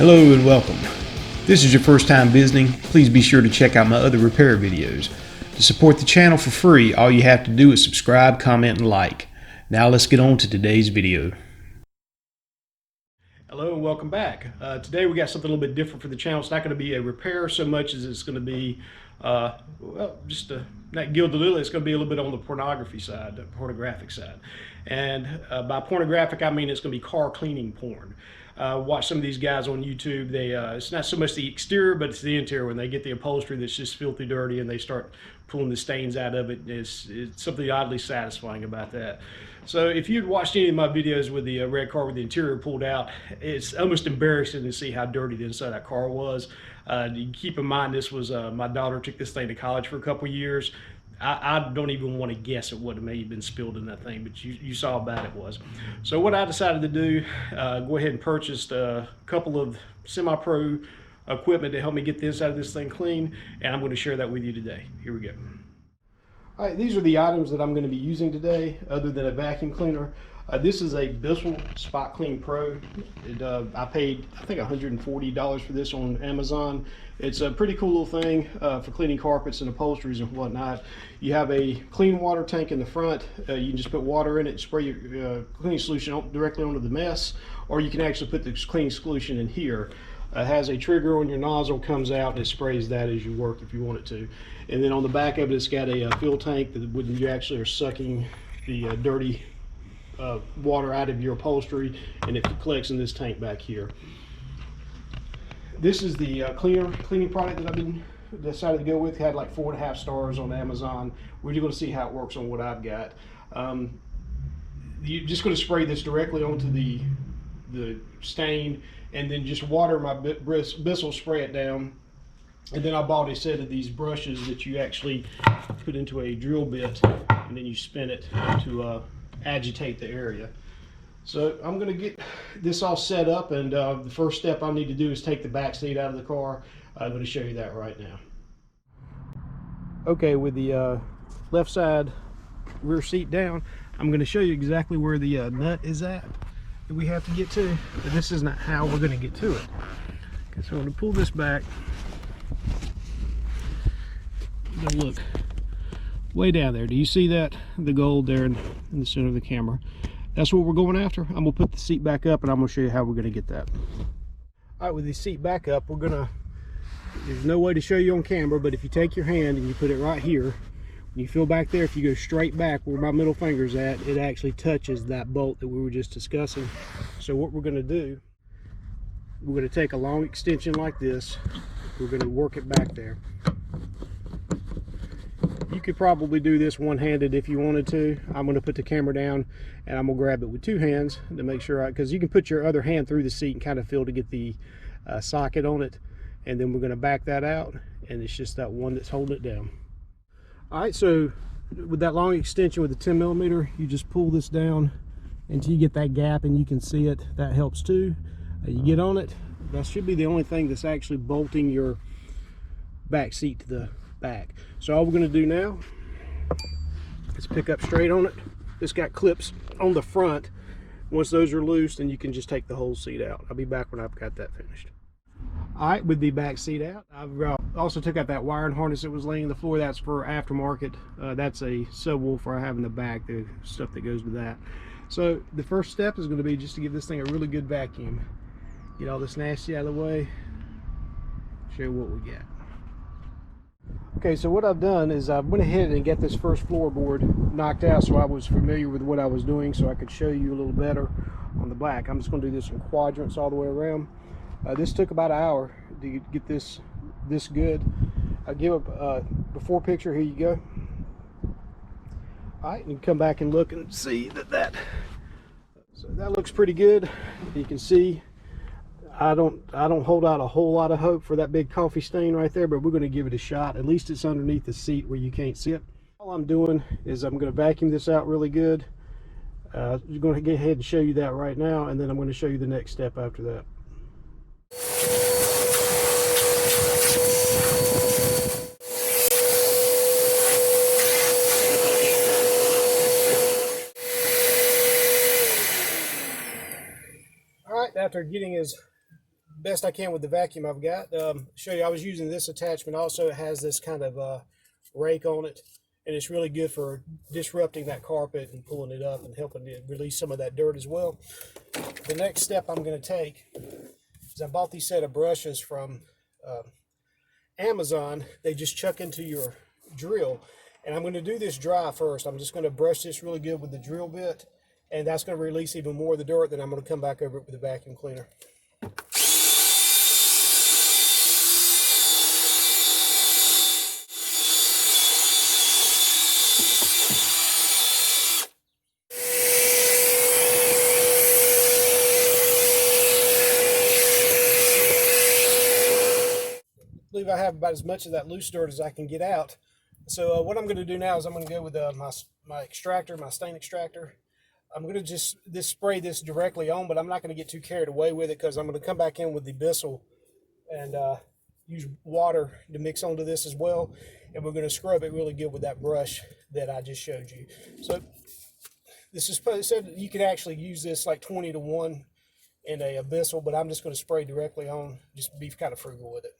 Hello and welcome. If this is your first time visiting, please be sure to check out my other repair videos. To support the channel for free, all you have to do is subscribe, comment, and like. Now let's get on to today's video. Hello and welcome back. Today we got something a little bit different for the channel. It's not going to be a repair so much as it's going to be, not Gilded Lily. It's going to be a little bit on the pornography side, the pornographic side. And by pornographic, I mean it's going to be car cleaning porn. Watch some of these guys on YouTube. It's not so much the exterior, but it's the interior. When they get the upholstery that's just filthy dirty and they start pulling the stains out of it, it's something oddly satisfying about that. So if you'd watched any of my videos with the red car with the interior pulled out, it's almost embarrassing to see how dirty the inside of that car was. You keep in mind, this was my daughter took this thing to college for a couple of years. I don't even want to guess at what may have been spilled in that thing, but you saw how bad it was. So what I decided to do, go ahead and purchased a couple of semi-pro equipment to help me get the inside of this thing clean, and I'm going to share that with you today. Here we go. All right, these are the items that I'm going to be using today, other than a vacuum cleaner. This is a Bissell Spot Clean Pro. I paid, I think, $140 for this on Amazon. It's a pretty cool little thing for cleaning carpets and upholsteries and whatnot. You have a clean water tank in the front. You can just put water in it, spray your cleaning solution directly onto the mess, or you can actually put the cleaning solution in here. It has a trigger on your nozzle, comes out, and it sprays that as you work if you want it to. And then on the back of it, it's got a fill tank that when you actually are sucking the dirty water out of your upholstery, and it collects in this tank back here. This is the cleaning product that I've decided to go with. Had like 4.5 stars on Amazon. We're going to see how it works on what I've got. You're just going to spray this directly onto the stain, and then just water my Bissell, spray it down. And then I bought a set of these brushes that you actually put into a drill bit, and then you spin it to agitate the area. So I'm going to get this all set up, and the first step I need to do is take the back seat out of the car. I'm going to show you that right now. Okay, with the left side rear seat down, I'm going to show you exactly where the nut is at that we have to get to, but this is not how we're going to get to it. Okay, so I'm going to pull this back. I'm going to look way down there. Do you see that? The gold there in the center of the camera. That's what we're going after. I'm gonna put the seat back up, and I'm gonna show you how we're gonna get that. All right, with the seat back up, there's no way to show you on camera, but if you take your hand and you put it right here, when you feel back there, if you go straight back where my middle finger's at, it actually touches that bolt that we were just discussing. So what we're gonna do, we're gonna take a long extension like this. We're gonna work it back there. You could probably do this one-handed if you wanted to. I'm going to put the camera down, and I'm going to grab it with 2 hands to make sure, because you can put your other hand through the seat and kind of feel to get the socket on it. And then we're going to back that out, and it's just that one that's holding it down. All right, so with that long extension with the 10 millimeter, you just pull this down until you get that gap and you can see it. That helps too. You get on it. That should be the only thing that's actually bolting your back seat to the back. So all we're going to do now is pick up straight on it. It's got clips on the front. Once those are loose, then you can just take the whole seat out. I'll be back when I've got that finished. All right, with the back seat out, I've also took out that wiring harness that was laying on the floor. That's for aftermarket. That's a subwoofer I have in the back, the stuff that goes with that. So the first step is going to be just to give this thing a really good vacuum. Get all this nasty out of the way. Show you what we got. Okay, so what I've done is I went ahead and got this first floorboard knocked out, so I was familiar with what I was doing, so I could show you a little better on the back. I'm just going to do this in quadrants all the way around. This took about an hour to get this good. I'll give a before picture. Here you go. All right, and come back and look and see that so that looks pretty good. You can see I don't hold out a whole lot of hope for that big coffee stain right there, but we're going to give it a shot. At least it's underneath the seat where you can't see it. All I'm doing is I'm going to vacuum this out really good. I'm going to go ahead and show you that right now, and then I'm going to show you the next step after that. All right, after getting as best I can with the vacuum I've got. Show you, I was using this attachment also. It has this kind of rake on it, and it's really good for disrupting that carpet and pulling it up and helping it release some of that dirt as well. The next step I'm going to take is I bought these set of brushes from Amazon. They just chuck into your drill, and I'm going to do this dry first. I'm just going to brush this really good with the drill bit, and that's going to release even more of the dirt. Then I'm going to come back over it with a vacuum cleaner. I believe I have about as much of that loose dirt as I can get out. So what I'm going to do now is I'm going to go with my extractor, my stain extractor. I'm going to just spray this directly on, but I'm not going to get too carried away with it because I'm going to come back in with the Bissell and use water to mix onto this as well. And we're going to scrub it really good with that brush that I just showed you. So this is said you could actually use this like 20 to 1 in a Bissell, but I'm just going to spray directly on, just be kind of frugal with it.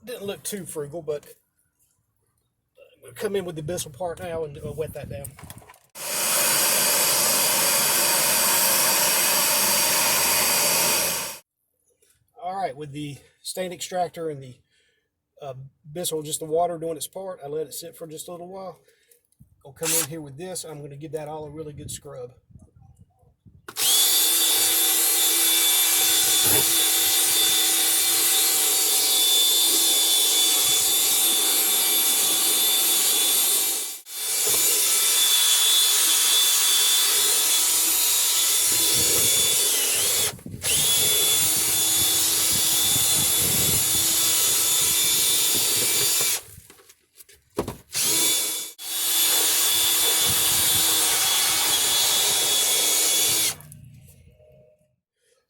Didn't look too frugal, but I'm going to come in with the Bissell part now and wet that down. All right, with the stain extractor and the Bissell, just the water doing its part, I let it sit for just a little while. I'll come in here with this. I'm going to give that all a really good scrub.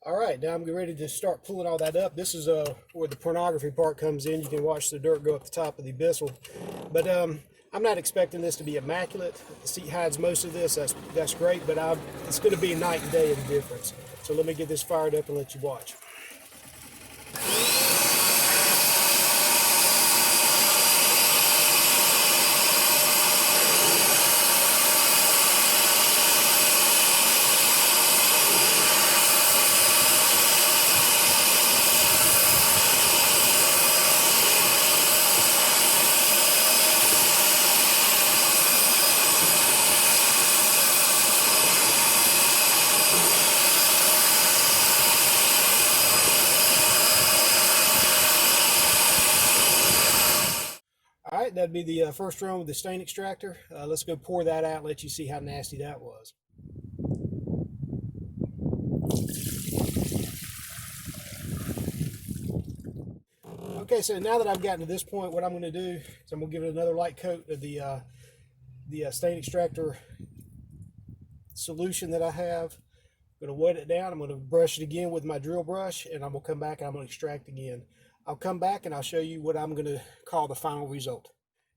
All right, now I'm ready to start pulling all that up. This is where the pornography part comes in. You can watch the dirt go up the top of the Bissell. But I'm not expecting this to be immaculate. The seat hides most of this. That's great, but it's going to be night and day of the difference. So let me get this fired up and let you watch. All right, that'd be the first run with the stain extractor. Let's go pour that out and let you see how nasty that was. Okay, so now that I've gotten to this point, what I'm going to do is I'm going to give it another light coat of the stain extractor solution that I have. I'm going to wet it down. I'm going to brush it again with my drill brush, and I'm going to come back and I'm going to extract again. I'll come back and I'll show you what I'm going to call the final result.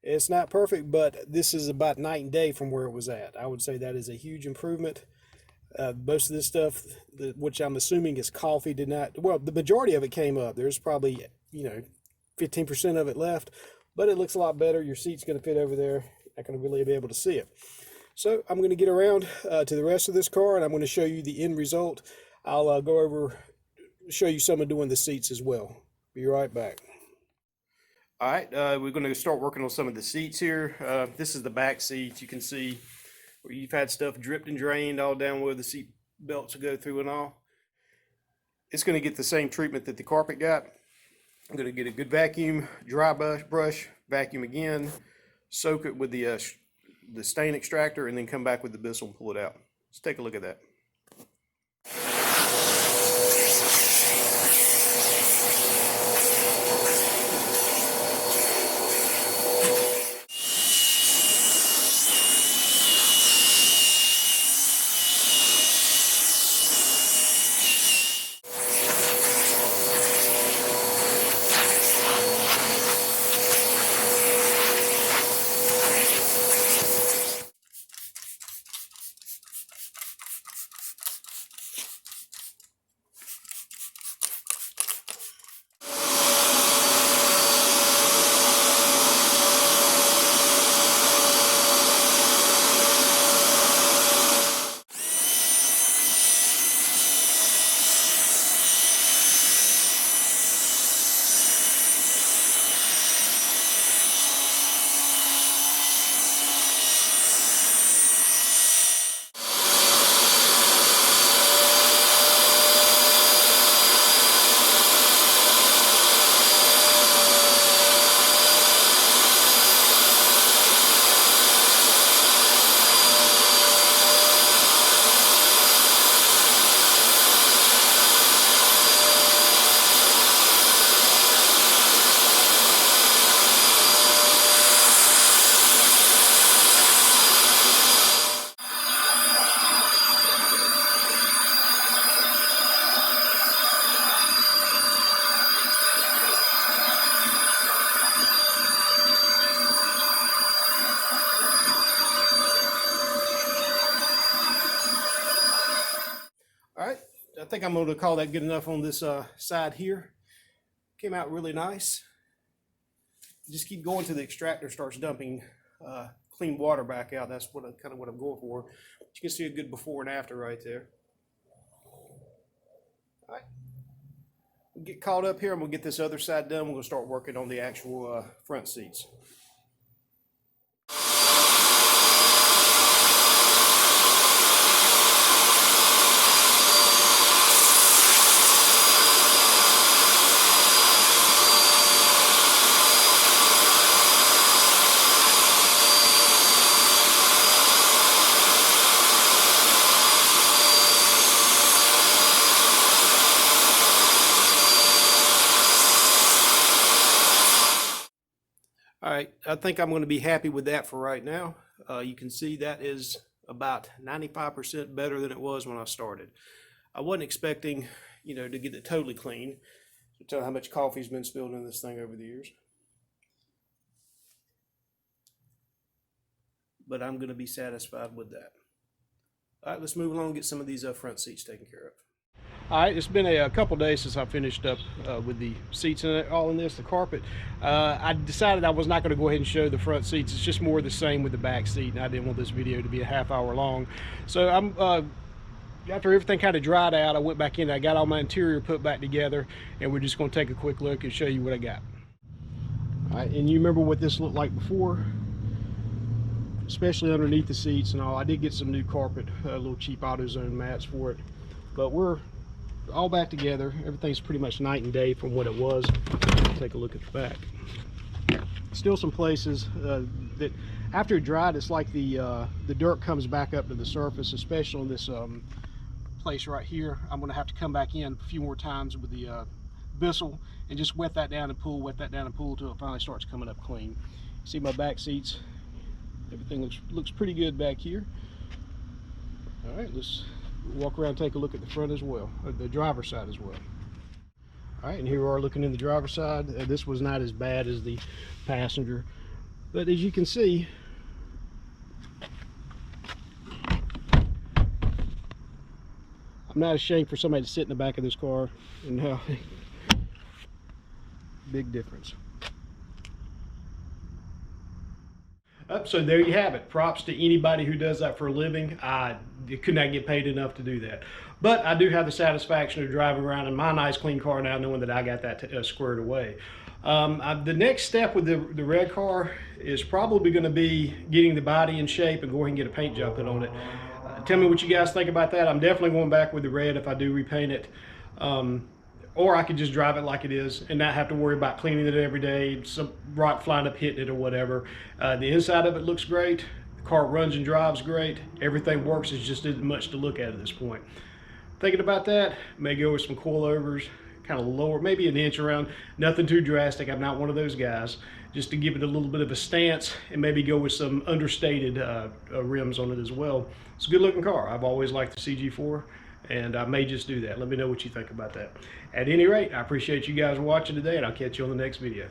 It's not perfect, but this is about night and day from where it was at. I would say that is a huge improvement. Most of this stuff, which I'm assuming is coffee, did not, well, the majority of it came up. There's probably, 15% of it left, but it looks a lot better. Your seat's going to fit over there. Not going to really be able to see it. So I'm going to get around to the rest of this car, and I'm going to show you the end result. I'll go over, show you some of doing the seats as well. Be right back. All right, we're going to start working on some of the seats here. This is the back seats. You can see where you've had stuff dripped and drained all down where the seat belts will go through and all. It's going to get the same treatment that the carpet got. I'm going to get a good vacuum, dry brush, vacuum again, soak it with the stain extractor, and then come back with the Bissell and pull it out. Let's take a look at that. I think I'm going to call that good enough on this side here. Came out really nice. Just keep going till the extractor starts dumping clean water back out. That's what kind of what I'm going for. But you can see a good before and after right there. All right. We'll get caught up here and we'll get this other side done. We're going to start working on the actual front seats. All right, I think I'm going to be happy with that for right now. You can see that is about 95% better than it was when I started. I wasn't expecting, to get it totally clean. To tell how much coffee's been spilled in this thing over the years. But I'm going to be satisfied with that. All right, let's move along and get some of these front seats taken care of. All right, it's been a couple days since I finished up with the seats and all in this, the carpet. I decided I was not going to go ahead and show the front seats. It's just more of the same with the back seat, and I didn't want this video to be a half-hour long. So after everything kind of dried out, I went back in, I got all my interior put back together, and we're just going to take a quick look and show you what I got. All right, and you remember what this looked like before, especially underneath the seats and all. I did get some new carpet, little cheap AutoZone mats for it, but we're all back together. Everything's pretty much night and day from what it was. Take a look at the back. Still some places that after it dried, it's like the dirt comes back up to the surface, especially on this place right here. I'm going to have to come back in a few more times with the Bissell and just wet that down and pull, until it finally starts coming up clean. See my back seats, everything looks pretty good back here. All right, let's walk around and take a look at the front as well, or the driver's side as well. All right, and here we are looking in the driver's side. This was not as bad as the passenger, but as you can see, I'm not ashamed for somebody to sit in the back of this car and how big difference. So there you have it. Props to anybody who does that for a living. I could not get paid enough to do that. But I do have the satisfaction of driving around in my nice clean car now, knowing that I got that squared away. The next step with the red car is probably going to be getting the body in shape and go ahead and get a paint job put on it. Tell me what you guys think about that. I'm definitely going back with the red if I do repaint it. Or I could just drive it like it is and not have to worry about cleaning it every day, some rock flying up hitting it or whatever. The inside of it looks great. The car runs and drives great. Everything works. It just isn't much to look at this point. Thinking about that, may go with some coilovers, kind of lower, maybe an inch around. Nothing too drastic. I'm not one of those guys. Just to give it a little bit of a stance and maybe go with some understated rims on it as well. It's a good looking car. I've always liked the CG4. And I may just do that. Let me know what you think about that. At any rate, I appreciate you guys watching today, and I'll catch you on the next video.